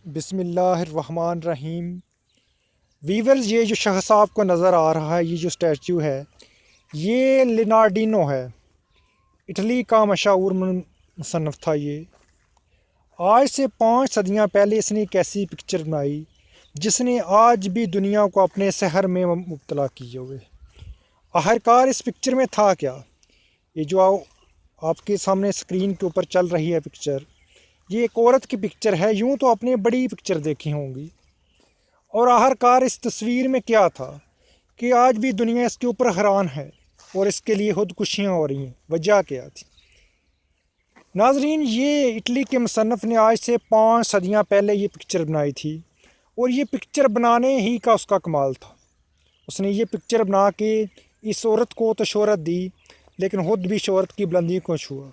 بسم اللہ الرحمن الرحیم۔ ویورز، یہ جو شخص آپ کو نظر آ رہا ہے، یہ جو اسٹیچو ہے، یہ لینارڈینو ہے۔ اٹلی کا مشہور مصنف تھا۔ یہ آج سے 5 صدیاں پہلے اس نے ایک ایسی پکچر بنائی جس نے آج بھی دنیا کو اپنے سحر میں مبتلا کیے ہوئے۔ آخرکار اس پکچر میں تھا کیا؟ یہ جو آپ کے سامنے اسکرین کے اوپر چل رہی ہے پکچر، یہ ایک عورت کی پکچر ہے۔ یوں تو آپ نے بڑی پکچر دیکھی ہوں گی، اور آخرکار اس تصویر میں کیا تھا کہ آج بھی دنیا اس کے اوپر حیران ہے اور اس کے لیے خودکشیاں ہو رہی ہیں۔ وجہ کیا تھی؟ ناظرین، یہ اٹلی کے مصنف نے آج سے 5 صدیاں پہلے یہ پکچر بنائی تھی، اور یہ پکچر بنانے ہی کا اس کا کمال تھا۔ اس نے یہ پکچر بنا کے اس عورت کو تو شہرت دی، لیکن خود بھی شہرت کی بلندی کو چھوا۔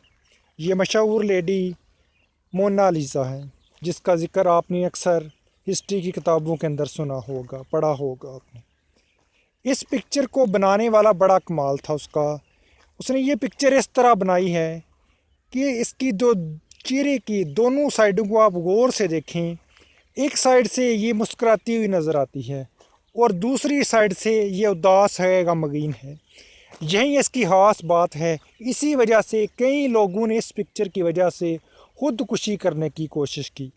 یہ مشہور لیڈی مونا لیزا ہے، جس کا ذکر آپ نے اکثر ہسٹری کی کتابوں کے اندر سنا ہوگا، پڑھا ہوگا آپ نے۔ اس پکچر کو بنانے والا بڑا کمال تھا اس نے یہ پکچر اس طرح بنائی ہے کہ اس کی دو چہرے کی دونوں سائڈوں کو آپ غور سے دیکھیں۔ ایک سائڈ سے یہ مسکراتی ہوئی نظر آتی ہے، اور دوسری سائڈ سے یہ اداس ہے، غمگین ہے۔ یہی اس کی خاص بات ہے۔ اسی وجہ سے کئی لوگوں نے اس پکچر کی وجہ سے خودکشی کرنے کی کوشش کی۔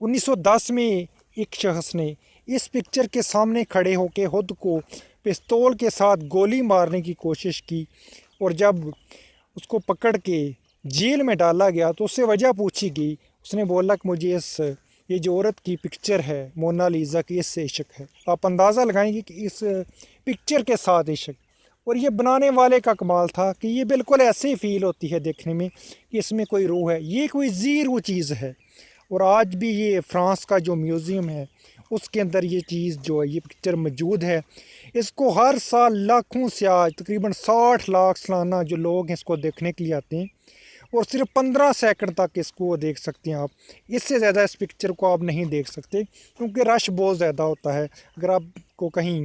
1910 میں ایک شخص نے اس پکچر کے سامنے کھڑے ہو کے خود کو پستول کے ساتھ گولی مارنے کی کوشش کی، اور جب اس کو پکڑ کے جیل میں ڈالا گیا تو اس سے وجہ پوچھی گئی۔ اس نے بولا کہ مجھے یہ جو عورت کی پکچر ہے مونا لیزا کی، اس سے عشق ہے۔ آپ اندازہ لگائیں گے کہ اس پکچر کے ساتھ عشق، اور یہ بنانے والے کا کمال تھا کہ یہ بالکل ایسے فیل ہوتی ہے دیکھنے میں کہ اس میں کوئی روح ہے، یہ کوئی زیرو چیز ہے۔ اور آج بھی یہ فرانس کا جو میوزیم ہے اس کے اندر یہ چیز جو ہے، یہ پکچر موجود ہے۔ اس کو ہر سال لاکھوں سیاح، تقریباً 60 لاکھ سالانہ جو لوگ ہیں اس کو دیکھنے کے لیے آتے ہیں، اور صرف 15 سیکنڈ تک اس کو دیکھ سکتے ہیں آپ۔ اس سے زیادہ اس پکچر کو آپ نہیں دیکھ سکتے، کیونکہ رش بہت زیادہ ہوتا ہے۔ اگر آپ کو کہیں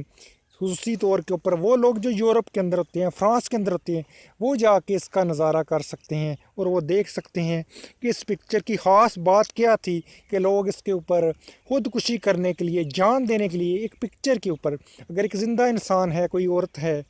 خصوصی طور کے اوپر وہ لوگ جو یورپ کے اندر ہوتے ہیں، فرانس کے اندر ہوتے ہیں، وہ جا کے اس کا نظارہ کر سکتے ہیں، اور وہ دیکھ سکتے ہیں کہ اس پکچر کی خاص بات کیا تھی کہ لوگ اس کے اوپر خودکشی کرنے کے لیے، جان دینے کے لیے، ایک پکچر کے اوپر، اگر ایک زندہ انسان ہے، کوئی عورت ہے،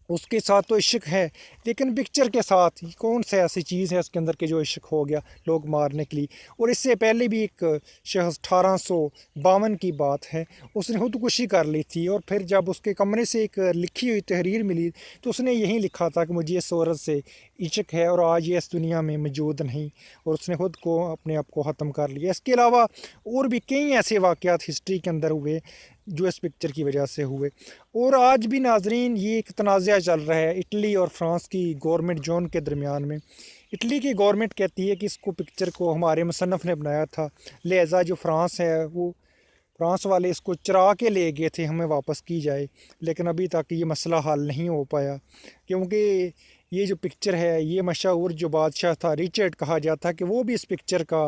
اس کے ساتھ تو عشق ہے، لیکن پکچر کے ساتھ کون سے ایسی چیز ہے اس کے اندر کہ جو عشق ہو گیا لوگ مارنے کے لیے۔ اور اس سے پہلے بھی ایک شخص 1852 کی بات ہے، اس نے خودکشی کر لی تھی، اور پھر جب اس کے کمرے سے ایک لکھی ہوئی تحریر ملی تو اس نے یہی لکھا تھا کہ مجھے اس عورت سے عشق ہے، اور آج یہ اس دنیا میں موجود نہیں، اور اس نے خود کو اپنے آپ کو ختم کر لیا۔ اس کے علاوہ اور بھی کئی ایسے واقعات ہسٹری کے اندر ہوئے جو اس پکچر کی وجہ سے ہوئے۔ اور آج بھی ناظرین یہ ایک تنازعہ چل رہا ہے اٹلی اور فرانس کی گورنمنٹ زون کے درمیان میں۔ اٹلی کی گورنمنٹ کہتی ہے کہ اس کو پکچر کو ہمارے مصنف نے بنایا تھا، لہذا جو فرانس ہے وہ فرانس والے اس کو چرا کے لے گئے تھے، ہمیں واپس کی جائے۔ لیکن ابھی تک یہ مسئلہ حل نہیں ہو پایا، کیونکہ یہ جو پکچر ہے، یہ مشہور جو بادشاہ تھا ریچرڈ کہا جاتا کہ وہ بھی اس پکچر کا،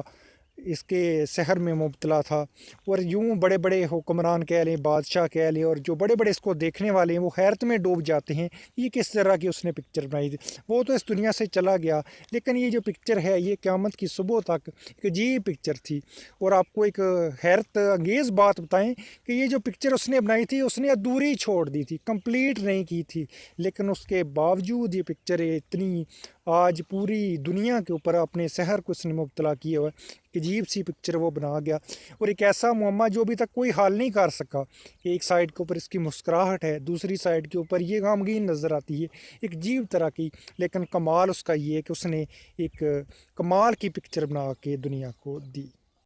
اس کے سحر میں مبتلا تھا۔ اور یوں بڑے بڑے حکمران کہہ لیں، بادشاہ کہہ لیں، اور جو بڑے بڑے اس کو دیکھنے والے ہیں وہ حیرت میں ڈوب جاتے ہیں یہ کس طرح کی اس نے پکچر بنائی تھی۔ وہ تو اس دنیا سے چلا گیا، لیکن یہ جو پکچر ہے یہ قیامت کی صبح تک ایک عجیب پکچر تھی۔ اور آپ کو ایک حیرت انگیز بات بتائیں کہ یہ جو پکچر اس نے بنائی تھی اس نے ادھوری چھوڑ دی تھی، کمپلیٹ نہیں کی تھی، لیکن اس کے باوجود یہ پکچر اتنی آج پوری دنیا کے اوپر اپنے سحر کو اس نے مبتلا کیا ہوا ہے۔ ایک عجیب سی پکچر وہ بنا گیا، اور ایک ایسا معمہ جو ابھی تک کوئی حل نہیں کر سکا کہ ایک سائڈ کے اوپر اس کی مسکراہٹ ہے، دوسری سائڈ کے اوپر یہ غمگین نظر آتی ہے، ایک عجیب طرح کی۔ لیکن کمال اس کا یہ ہے کہ اس نے ایک کمال کی پکچر بنا کے دنیا کو دی۔